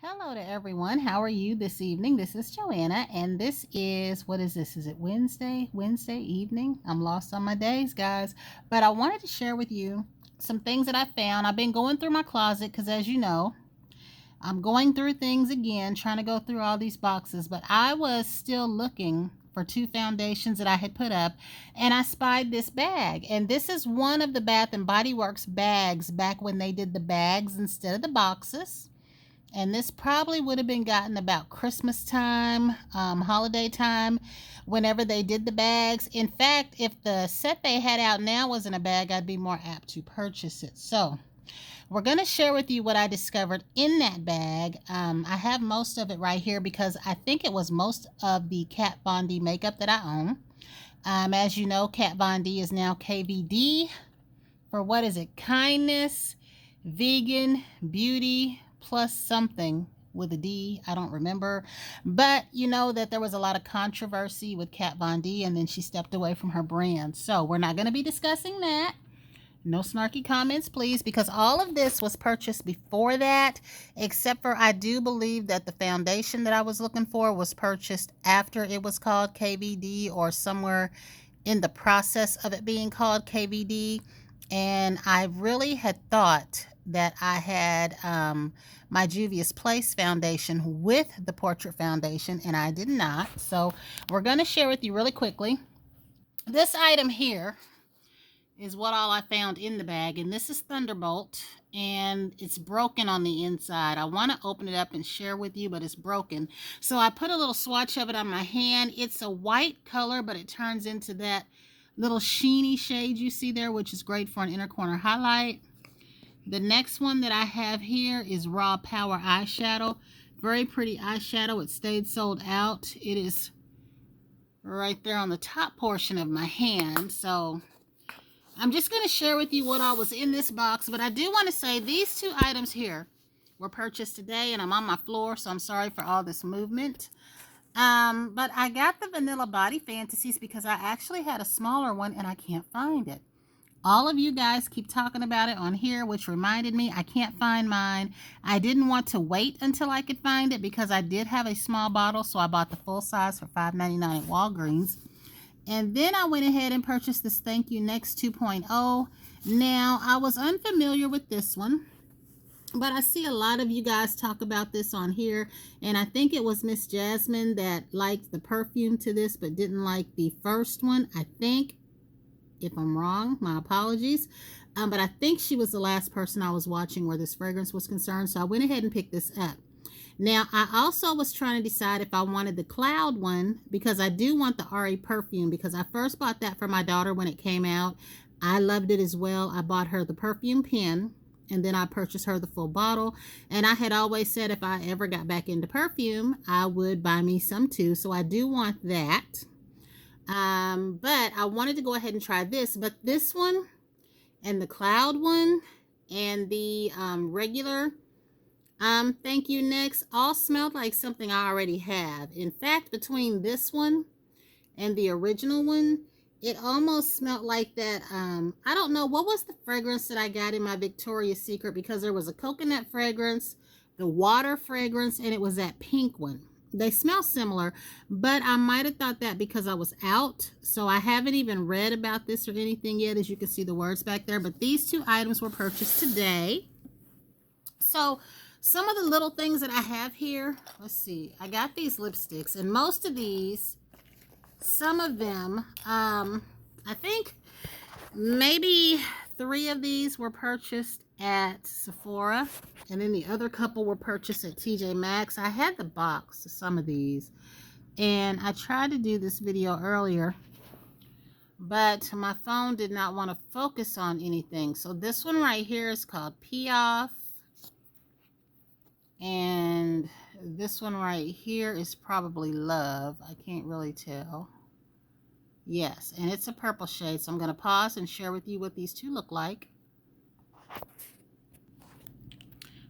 Hello to everyone. How are you this evening? This is Joanna, and this is, what is this? Is it Wednesday? Wednesday evening? I'm lost on my days, guys. But I wanted to share with you some things that I found. I've been going through my closet because, as you know, I'm going through things again, trying to go through all these boxes. But I was still looking for two foundations that I had put up, and I spied this bag. And this is one of the Bath and Body Works bags back when they did the bags instead of the boxes. And this probably would have been gotten about Christmas time, holiday time, whenever they did the bags. In fact, if the set they had out now was in a bag, I'd be more apt to purchase it. So we're going to share with you what I discovered in that bag. I have most of it right here because I think it was most of the Kat Von D makeup that I own. As you know, Kat Von D is now KVD for, what is it? Kindness, vegan, beauty, plus something with a D. I don't remember. But you know that there was a lot of controversy with Kat Von D, and then she stepped away from her brand. So we're not going to be discussing that. No snarky comments, please, because all of this was purchased before that, except for I do believe that the foundation that I was looking for was purchased after it was called KVD, or somewhere in the process of it being called KVD. And I really had thought that I had my Juvia's Place foundation with the Portrait Foundation, and I did not. So we're going to share with you really quickly. This item here is what all I found in the bag, and this is Thunderbolt, and it's broken on the inside. I want to open it up and share with you, but it's broken. So I put a little swatch of it on my hand. It's a white color, but it turns into that little sheeny shade you see there, which is great for an inner corner highlight. The next one that I have here is Raw Power Eyeshadow. Very pretty eyeshadow. It stayed sold out. It is right there on the top portion of my hand. So I'm just going to share with you what all was in this box. But I do want to say these two items here were purchased today, and I'm on my floor, so I'm sorry for all this movement. But I got the Vanilla Body Fantasies because I actually had a smaller one and I can't find it. All of you guys keep talking about it on here, which reminded me I can't find mine. I didn't want to wait until I could find it because I did have a small bottle, so I bought the full size for $5.99 at Walgreens. And then I went ahead and purchased this Thank You Next 2.0. Now, I was unfamiliar with this one, but I see a lot of you guys talk about this on here, and I think it was Miss Jasmine that liked the perfume to this but didn't like the first one. I think, if I'm wrong, my apologies, but I think she was the last person I was watching where this fragrance was concerned, so I went ahead and picked this up. Now, I also was trying to decide if I wanted the Cloud one, because I do want the RA perfume, because I first bought that for my daughter when it came out. I loved it as well. I bought her the perfume pen, and then I purchased her the full bottle. And I had always said if I ever got back into perfume, I would buy me some too. So I do want that. But I wanted to go ahead and try this. But this one and the Cloud one and the regular Thank You Next all smelled like something I already have. In fact, between this one and the original one, it almost smelled like that. I don't know, what was the fragrance that I got in my Victoria's Secret, because there was a coconut fragrance, the water fragrance, and it was that pink one. They smell similar, but I might have thought that because I was out. So I haven't even read about this or anything yet, as you can see the words back there. But these two items were purchased today. So some of the little things that I have here, let's see. I got these lipsticks, and most of these, some of them, I think maybe 3 of these were purchased at Sephora, and then the other couple were purchased at TJ Maxx. I had the box of some of these, and I tried to do this video earlier, but my phone did not want to focus on anything. So this one right here is called Pee Off. And this one right here is probably Love. I can't really tell. Yes, and it's a purple shade. So I'm going to pause and share with you what these two look like.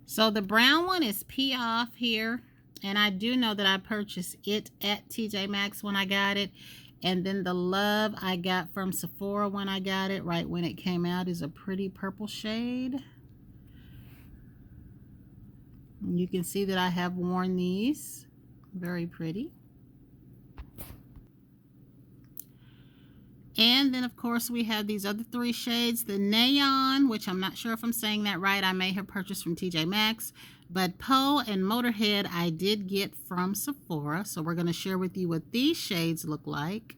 So the brown one is Pee Off here. And I do know that I purchased it at TJ Maxx when I got it. And then the Love I got from Sephora when I got it, right when it came out, is a pretty purple shade. You can see that I have worn these. Very pretty. And then, of course, we have these other three shades. The Neon, which I'm not sure if I'm saying that right. I may have purchased from TJ Maxx. But Poe and Motorhead I did get from Sephora. So we're going to share with you what these shades look like.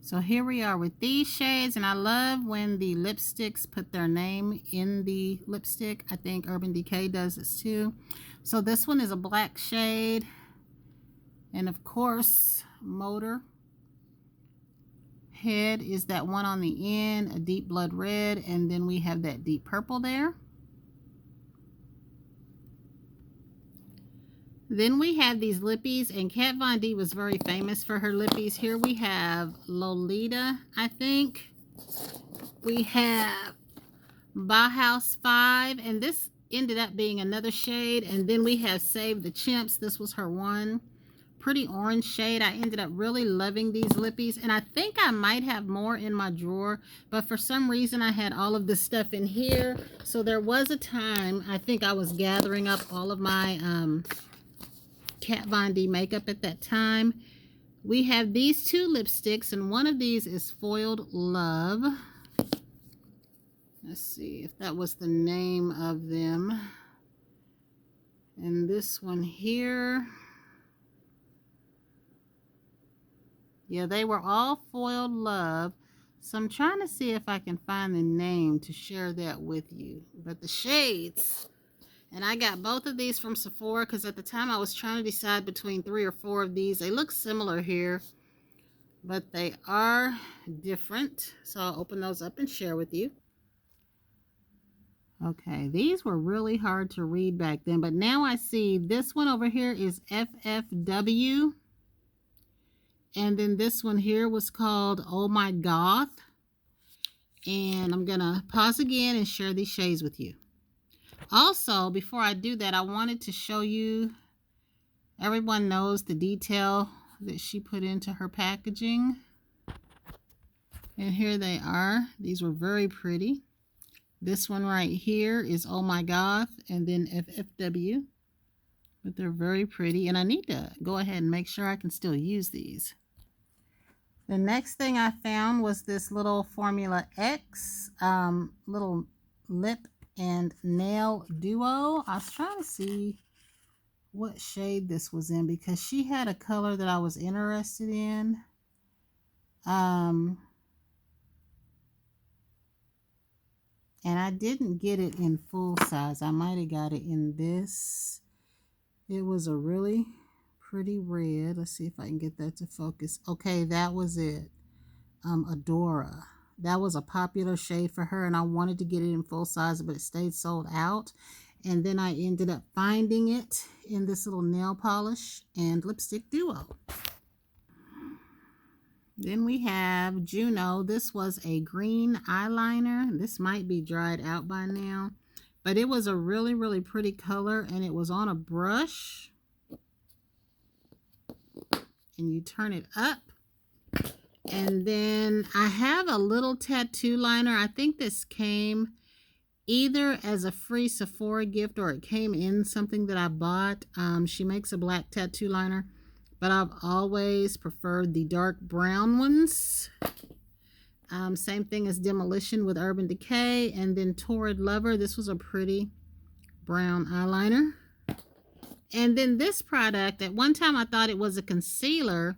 So here we are with these shades. And I love when the lipsticks put their name in the lipstick. I think Urban Decay does this too. So this one is a black shade. And of course, Motorhead is that one on the end, a deep blood red, and then we have that deep purple there. Then we have these lippies, and Kat Von D was very famous for her lippies. Here we have Lolita, I think. We have Bauhaus 5, and this ended up being another shade. And then we have Save the Chimps. This was her one. Pretty orange shade. I ended up really loving these lippies, and I think I might have more in my drawer, but for some reason I had all of this stuff in here. So there was a time I think I was gathering up all of my Kat Von D makeup at that time. We have these two lipsticks, and one of these is Foiled Love. Let's see if that was the name of them. And this one here, yeah, they were all Foiled Love. So I'm trying to see if I can find the name to share that with you. But the shades, and I got both of these from Sephora because at the time I was trying to decide between 3 or 4 of these. They look similar here, but they are different. So I'll open those up and share with you. Okay, these were really hard to read back then, but now I see this one over here is FFW. And then this one here was called Oh My Goth. And I'm going to pause again and share these shades with you. Also, before I do that, I wanted to show you, everyone knows the detail that she put into her packaging. And here they are. These were very pretty. This one right here is Oh My Goth, and then FFW. But they're very pretty. And I need to go ahead and make sure I can still use these. The next thing I found was this little Formula X little lip and nail duo. I was trying to see what shade this was in because she had a color that I was interested in. And I didn't get it in full size. I might have got it in this. It was a really pretty red. Let's see if I can get that to focus. Okay, that was it. Adora. That was a popular shade for her, and I wanted to get it in full size, but it stayed sold out. And then I ended up finding it in this little nail polish and lipstick duo. Then we have Juno. This was a green eyeliner. This might be dried out by now, but it was a really, really pretty color, and it was on a brush. And you turn it up. And then I have a little tattoo liner. I think this came either as a free Sephora gift or it came in something that I bought. She makes a black tattoo liner, but I've always preferred the dark brown ones. Same thing as Demolition with Urban Decay. And then Torrid Lover. This was a pretty brown eyeliner. And then this product, at one time I thought it was a concealer,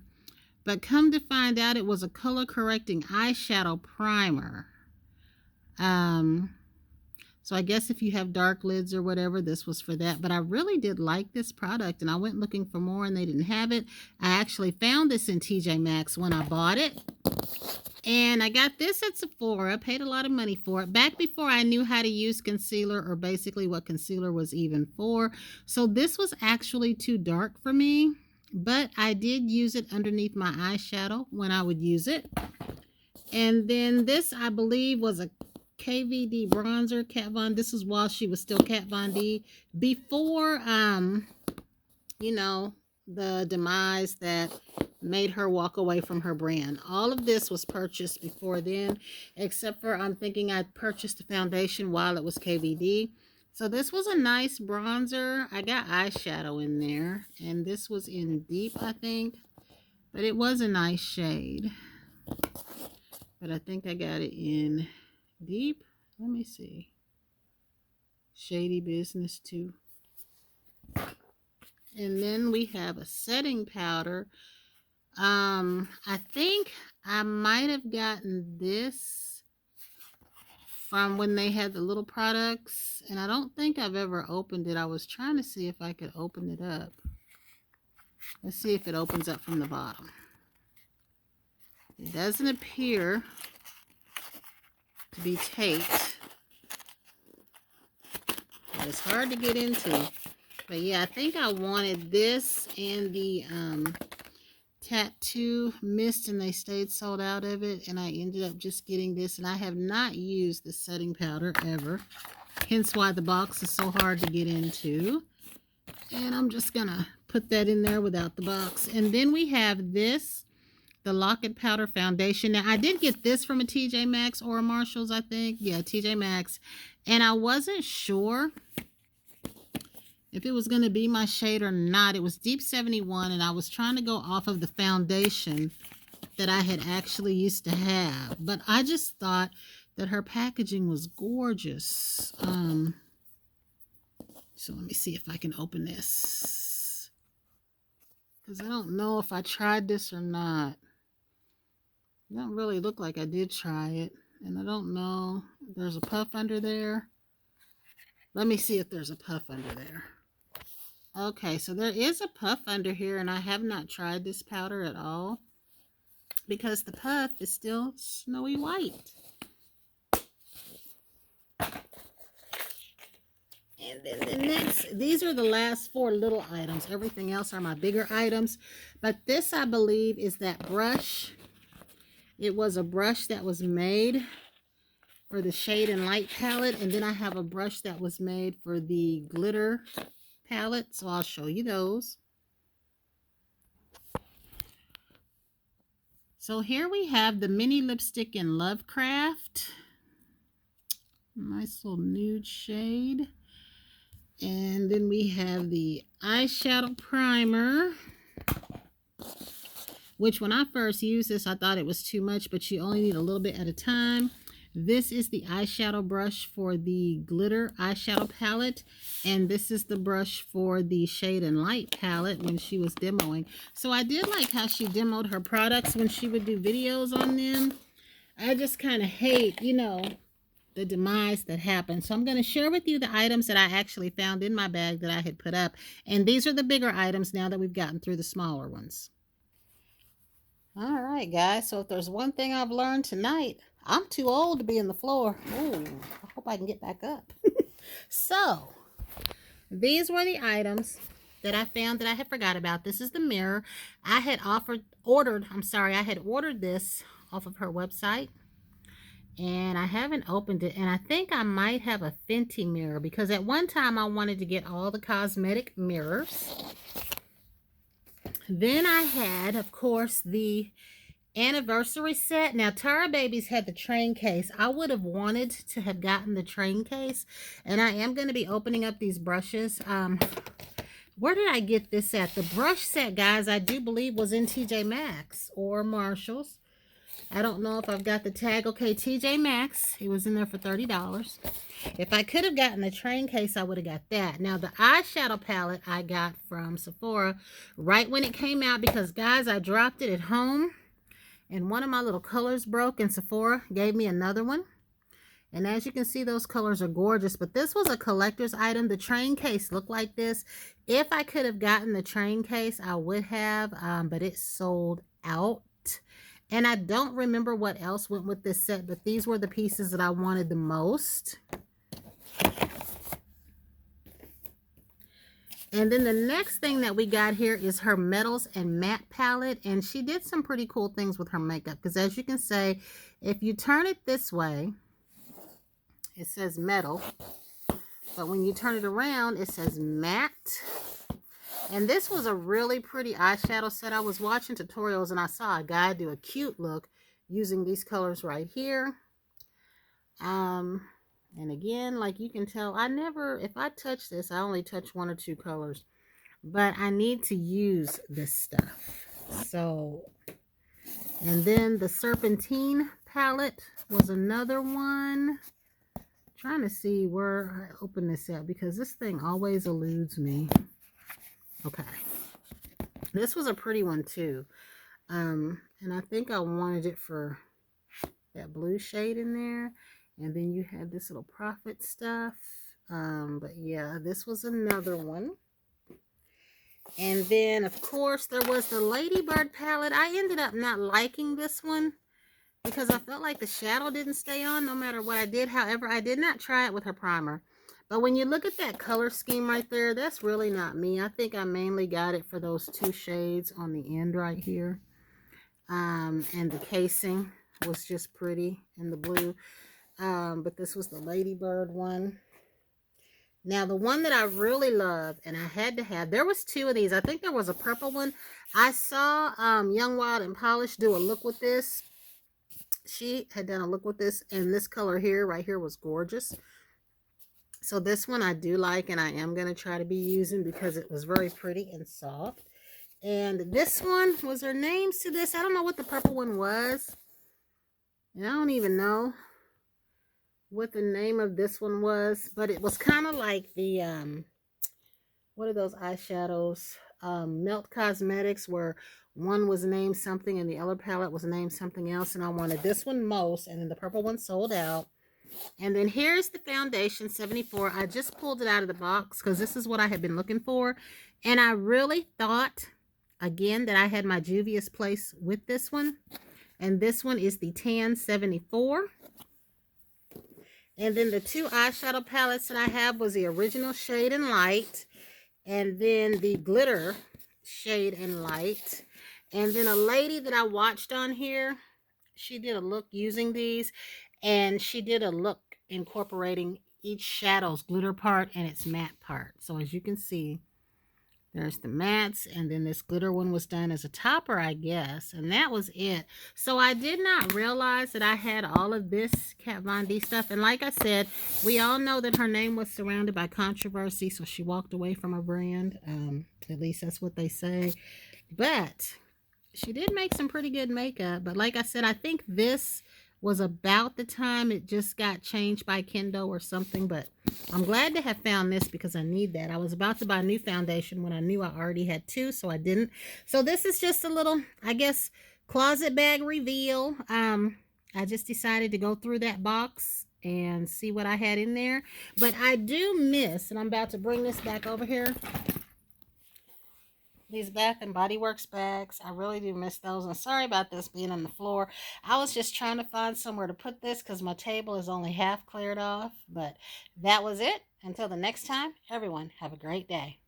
but come to find out it was a color correcting eyeshadow primer. So I guess if you have dark lids or whatever, this was for that. But I really did like this product, and I went looking for more and they didn't have it. I actually found this in TJ Maxx when I bought it. And I got this at Sephora, paid a lot of money for it, back before I knew how to use concealer or basically what concealer was even for. So this was actually too dark for me, but I did use it underneath my eyeshadow when I would use it. And then this, I believe, was a KVD bronzer, Kat Von. This is while she was still Kat Von D, before, you know, the demise that made her walk away from her brand. All of this was purchased before then, except for I'm thinking I purchased the foundation while it was KVD. So this was a nice bronzer. I got eyeshadow in there, and this was in deep, I think, but it was a nice shade. But I think I got it in deep. Let me see. Shady Business too. And then we have a setting powder. I think I might have gotten this from when they had the little products, and I don't think I've ever opened it. I was trying to see if I could open it up. Let's see if it opens up from the bottom. It doesn't appear to be taped, but it's hard to get into. But yeah, I think I wanted this and the Tattoo Mist, and they stayed sold out of it, and I ended up just getting this, and I have not used the setting powder ever, hence why the box is so hard to get into. And I'm just gonna put that in there without the box. And then we have this, the Lock-It Powder Foundation. Now I did get this from a TJ Maxx or a Marshalls, I think. Yeah, TJ Maxx. And I wasn't sure if it was going to be my shade or not. It was Deep 71, and I was trying to go off of the foundation that I had actually used to have. But I just thought that her packaging was gorgeous. So let me see if I can open this, because I don't know if I tried this or not. It don't really look like I did try it, and I don't know. There's a puff under there. Let me see if there's a puff under there. Okay, so there is a puff under here, and I have not tried this powder at all because the puff is still snowy white. And then the next, these are the last 4 little items. Everything else are my bigger items. But this, I believe, is that brush. It was a brush that was made for the Shade and Light palette. And then I have a brush that was made for the glitter palette, so I'll show you those. So here we have the mini lipstick in Lovecraft. Nice little nude shade. And then we have the eyeshadow primer, which when I first used this, I thought it was too much, but you only need a little bit at a time. This is the eyeshadow brush for the glitter eyeshadow palette, and this is the brush for the Shade and Light palette when she was demoing. So I did like how she demoed her products when she would do videos on them. I just kind of hate, you know, the demise that happened. So I'm going to share with you the items that I actually found in my bag that I had put up. And these are the bigger items now that we've gotten through the smaller ones. All right, guys. So if there's one thing I've learned tonight, I'm too old to be in the floor. Oh, I hope I can get back up. So these were the items that I found that I had forgot about. This is the mirror. I had ordered this off of her website, and I haven't opened it, and I think I might have a Fenty mirror because at one time I wanted to get all the cosmetic mirrors. Then I had, of course, the anniversary set. Now, Tara Babies had the train case. I would have wanted to have gotten the train case, and I am going to be opening up these brushes. Where did I get this at? The brush set, guys, I do believe was in TJ Maxx or Marshalls. I don't know if I've got the tag. Okay, TJ Maxx. It was in there for $30. If I could have gotten the train case, I would have got that. Now, the eyeshadow palette I got from Sephora right when it came out because, guys, I dropped it at home, and one of my little colors broke, and Sephora gave me another one. And as you can see, those colors are gorgeous. But this was a collector's item. The train case looked like this. If I could have gotten the train case, I would have, but it sold out. And I don't remember what else went with this set, but these were the pieces that I wanted the most. And then the next thing that we got here is her Metals and Matte palette. And she did some pretty cool things with her makeup. Because as you can see, if you turn it this way, it says metal. But when you turn it around, it says matte. And this was a really pretty eyeshadow set. I was watching tutorials and I saw a guy do a cute look using these colors right here. And again, like you can tell, if I touch this, I only touch 1 or 2 colors. But I need to use this stuff. So, and then the Serpentine palette was another one. Trying to see where I open this up because this thing always eludes me. Okay. This was a pretty one too. And I think I wanted it for that blue shade in there. And then you had this little Prophet stuff. But yeah, this was another one. And then, of course, there was the Ladybird palette. I ended up not liking this one because I felt like the shadow didn't stay on no matter what I did. However, I did not try it with her primer. But when you look at that color scheme right there, that's really not me. I think I mainly got it for those 2 shades on the end right here. And the casing was just pretty in the blue. But this was the Ladybird one. Now, the one that I really love, and I had to have, there was 2 of these. I think there was a purple one. I saw Young, Wild, and Polished do a look with this. She had done a look with this, and this color here, right here, was gorgeous. So this one I do like, and I am going to try to be using because it was very pretty and soft. And this one, was there names to this? I don't know what the purple one was. And I don't even know what the name of this one was, but it was kind of like the what are those eyeshadows, Melt Cosmetics, where one was named something and the other palette was named something else, and I wanted this one most, and then the purple one sold out. And then here's the foundation 74. I just pulled it out of the box because this is what I had been looking for, and I really thought again that I had my Juvia's Place with this one, and this one is the Tan 74. And then the 2 eyeshadow palettes that I have was the Original Shade and Light. And then the Glitter Shade and Light. And then a lady that I watched on here, she did a look using these. And she did a look incorporating each shadow's glitter part and its matte part. So as you can see, there's the mattes, and then this glitter one was done as a topper, I guess, and that was it. So I did not realize that I had all of this Kat Von D stuff, and like I said, we all know that her name was surrounded by controversy, so she walked away from her brand. At least that's what they say. But she did make some pretty good makeup, but like I said, I think this was about the time it just got changed by Kendo or something, but I'm glad to have found this because I need that. I was about to buy new foundation when I knew I already had 2, so I didn't. So this is just a little, I guess, closet bag reveal. I just decided to go through that box and see what I had in there. But I do miss, and I'm about to bring this back over here, these Bath and Body Works bags. I really do miss those. And sorry about this being on the floor. I was just trying to find somewhere to put this because my table is only half cleared off. But that was it. Until the next time, everyone, have a great day.